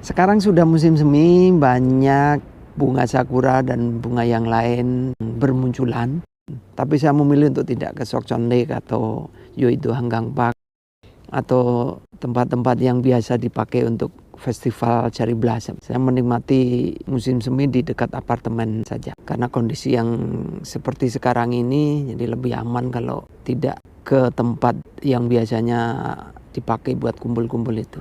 Sekarang sudah musim semi, banyak bunga sakura dan bunga yang lain bermunculan. Tapi saya memilih untuk tidak ke Seokjeon Lake atau Yeouido Hanggang Park atau tempat-tempat yang biasa dipakai untuk festival cherry blossom. Saya menikmati musim semi di dekat apartemen saja. Karena kondisi yang seperti sekarang ini jadi lebih aman kalau tidak ke tempat yang biasanya dipakai buat kumpul-kumpul itu.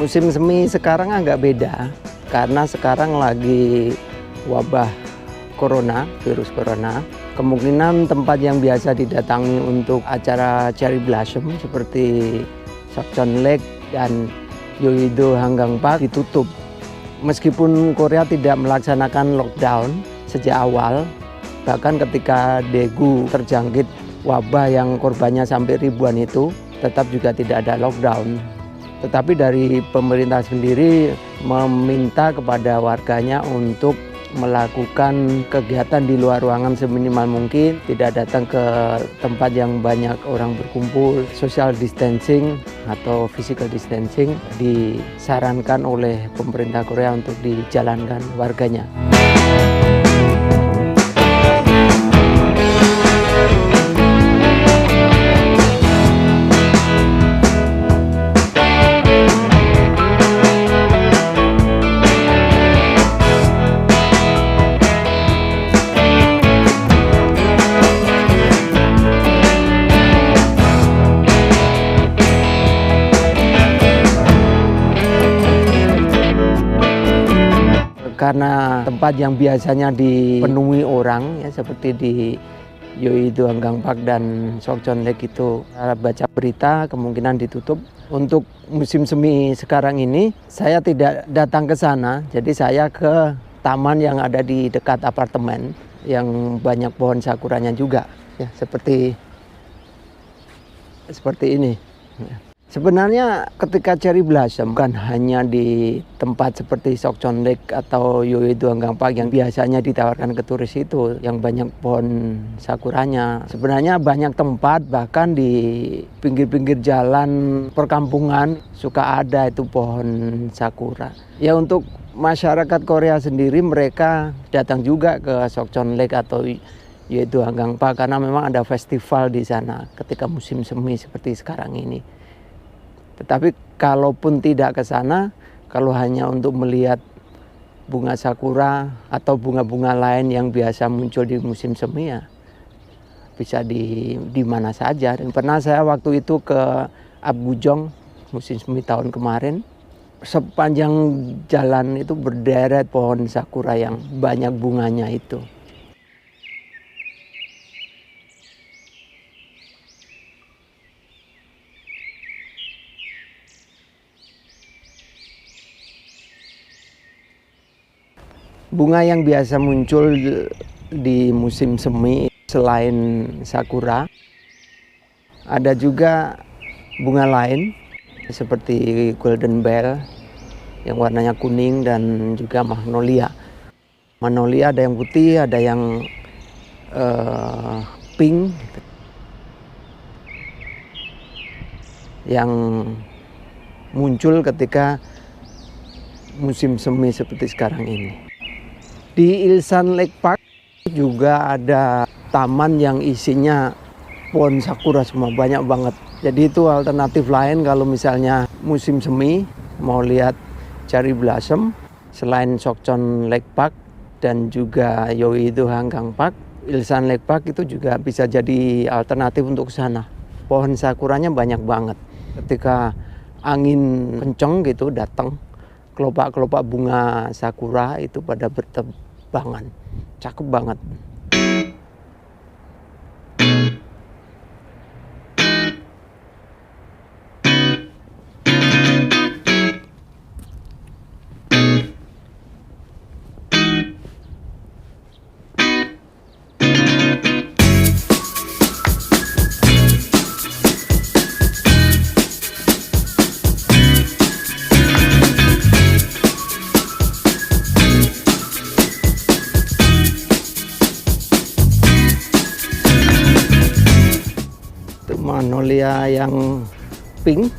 Musim semi sekarang agak beda karena sekarang lagi wabah corona, virus corona. Kemungkinan tempat yang biasa didatangi untuk acara cherry blossom seperti Seokjeon Lake dan Yeouido Hanggang Park ditutup. Meskipun Korea tidak melaksanakan lockdown sejak awal, bahkan ketika Daegu terjangkit wabah yang korbannya sampai ribuan itu, tetap juga tidak ada lockdown. Tetapi dari pemerintah sendiri meminta kepada warganya untuk melakukan kegiatan di luar ruangan seminimal mungkin, tidak datang ke tempat yang banyak orang berkumpul, social distancing atau physical distancing disarankan oleh pemerintah Korea untuk dijalankan warganya. Karena tempat yang biasanya dipenuhi orang ya seperti di Yeouido Hanggang Park dan Seokjeon Lake itu baca berita kemungkinan ditutup. Untuk musim semi sekarang ini saya tidak datang ke sana, jadi saya ke taman yang ada di dekat apartemen yang banyak pohon sakuranya juga ya seperti ini. Sebenarnya ketika cherry blossom bukan hanya di tempat seperti Seokjeon Lake atau Yeouido Hanggang Park yang biasanya ditawarkan ke turis itu yang banyak pohon sakuranya. Sebenarnya banyak tempat bahkan di pinggir-pinggir jalan perkampungan suka ada itu pohon sakura. Ya untuk masyarakat Korea sendiri mereka datang juga ke Seokjeon Lake atau Yeouido Hanggang Park karena memang ada festival di sana ketika musim semi seperti sekarang ini. Tetapi kalaupun tidak ke sana, kalau hanya untuk melihat bunga sakura atau bunga-bunga lain yang biasa muncul di musim semi, ya bisa di mana saja. Dan pernah saya waktu itu ke Apgujeong musim semi tahun kemarin, sepanjang jalan itu berderet pohon sakura yang banyak bunganya itu. Bunga yang biasa muncul di musim semi selain sakura, ada juga bunga lain seperti golden bell yang warnanya kuning dan juga magnolia. Magnolia ada yang putih, ada yang pink, yang muncul ketika musim semi seperti sekarang ini. Di Ilsan Lake Park juga ada taman yang isinya pohon sakura semua, banyak banget. Jadi itu alternatif lain kalau misalnya musim semi mau lihat cherry blossom, selain Sokchon Lake Park dan juga Yeouido Hangang Park, Ilsan Lake Park itu juga bisa jadi alternatif untuk ke sana. Pohon sakuranya banyak banget. Ketika angin kenceng gitu datang, kelopak-kelopak bunga sakura itu pada bertebangan. Cakep banget. Magnolia yang pink.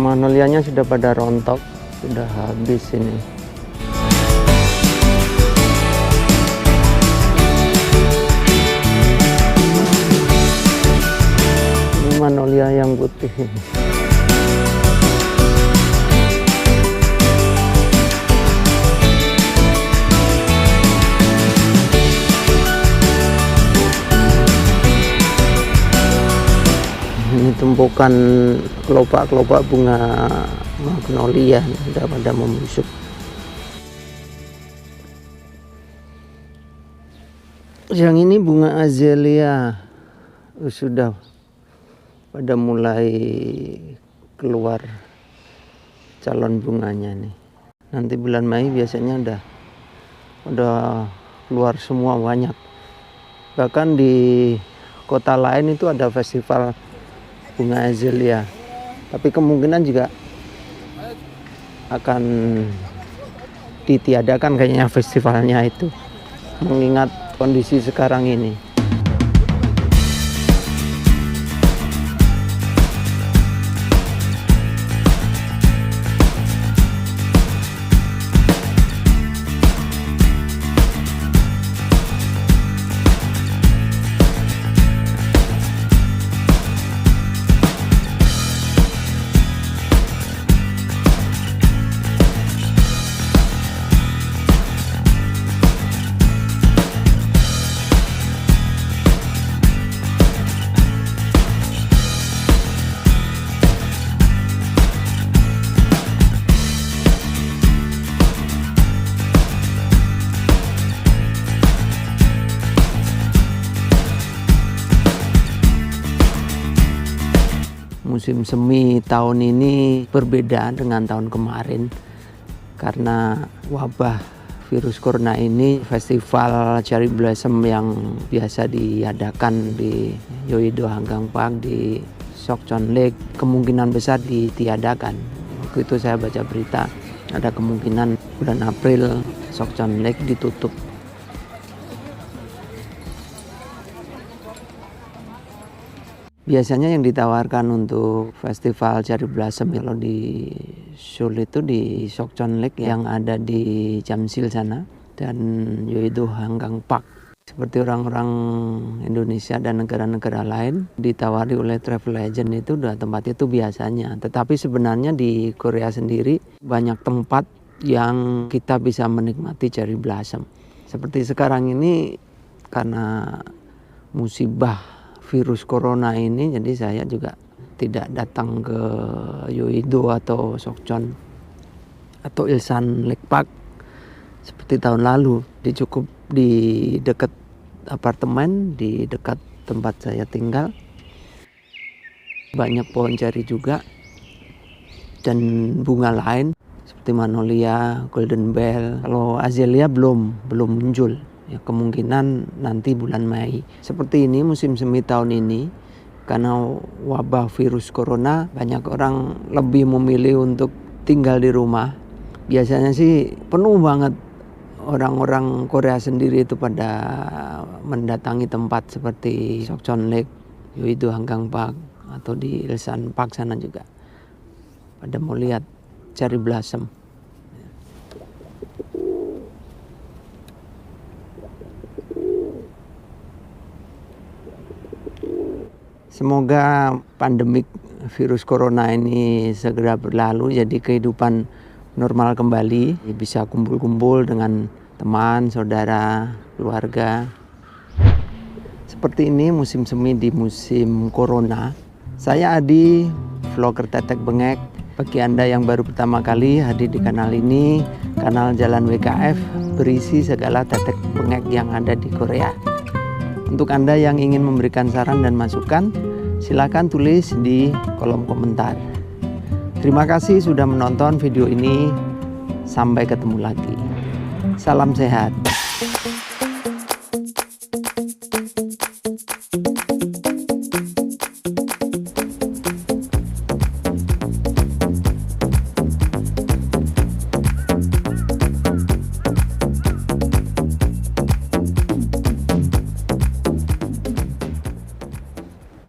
Magnolianya sudah pada rontok, sudah habis ini. Ini magnolia yang putih ini. Ini tumpukan kelopak-kelopak bunga magnolia sudah pada membusuk. Yang ini bunga azalea sudah pada mulai keluar calon bunganya nih. Nanti bulan Mei biasanya udah keluar semua banyak. Bahkan di kota lain itu ada festival bunga azalea, tapi kemungkinan juga akan ditiadakan kayaknya festivalnya itu, mengingat kondisi sekarang ini. Musim semi tahun ini berbeda dengan tahun kemarin karena wabah virus corona ini. Festival Cherry Blossom yang biasa diadakan di Yeouido Hanggang Park di Seokchon Lake kemungkinan besar ditiadakan. Waktu itu saya baca berita ada kemungkinan bulan April Seokchon Lake ditutup. Biasanya yang ditawarkan untuk festival Cherry Blossom kalau di Seoul itu di Seokchon Lake yang ada di Jamsil sana dan Yeouido Hanggang Park. Seperti orang-orang Indonesia dan negara-negara lain ditawari oleh travel agent itu udah tempat itu biasanya. Tetapi sebenarnya di Korea sendiri banyak tempat yang kita bisa menikmati Cherry Blossom. Seperti sekarang ini karena musibah virus corona ini, jadi saya juga tidak datang ke Yeouido atau Seokchon atau Ilsan Lake Park seperti tahun lalu. Cukup di dekat apartemen, di dekat tempat saya tinggal. Banyak pohon ceri juga dan bunga lain seperti magnolia, golden bell. Kalau azalea belum muncul. Ya, kemungkinan nanti bulan Mei. Seperti ini musim semi tahun ini karena wabah virus corona banyak orang lebih memilih untuk tinggal di rumah. Biasanya sih penuh banget orang-orang Korea sendiri itu pada mendatangi tempat seperti Seokchon Lake, Yeouido Hanggang Park atau di Ilsan Park sana juga pada mau lihat Cherry Blossom. Semoga pandemik virus corona ini segera berlalu, jadi kehidupan normal kembali, bisa kumpul-kumpul dengan teman, saudara, keluarga. Seperti ini musim semi di musim corona. Saya Adi, vlogger Tetek Bengek. Bagi Anda yang baru pertama kali hadir di kanal ini, kanal Jalan WKF berisi segala tetek bengek yang ada di Korea. Untuk Anda yang ingin memberikan saran dan masukan, silakan tulis di kolom komentar. Terima kasih sudah menonton video ini. Sampai ketemu lagi. Salam sehat.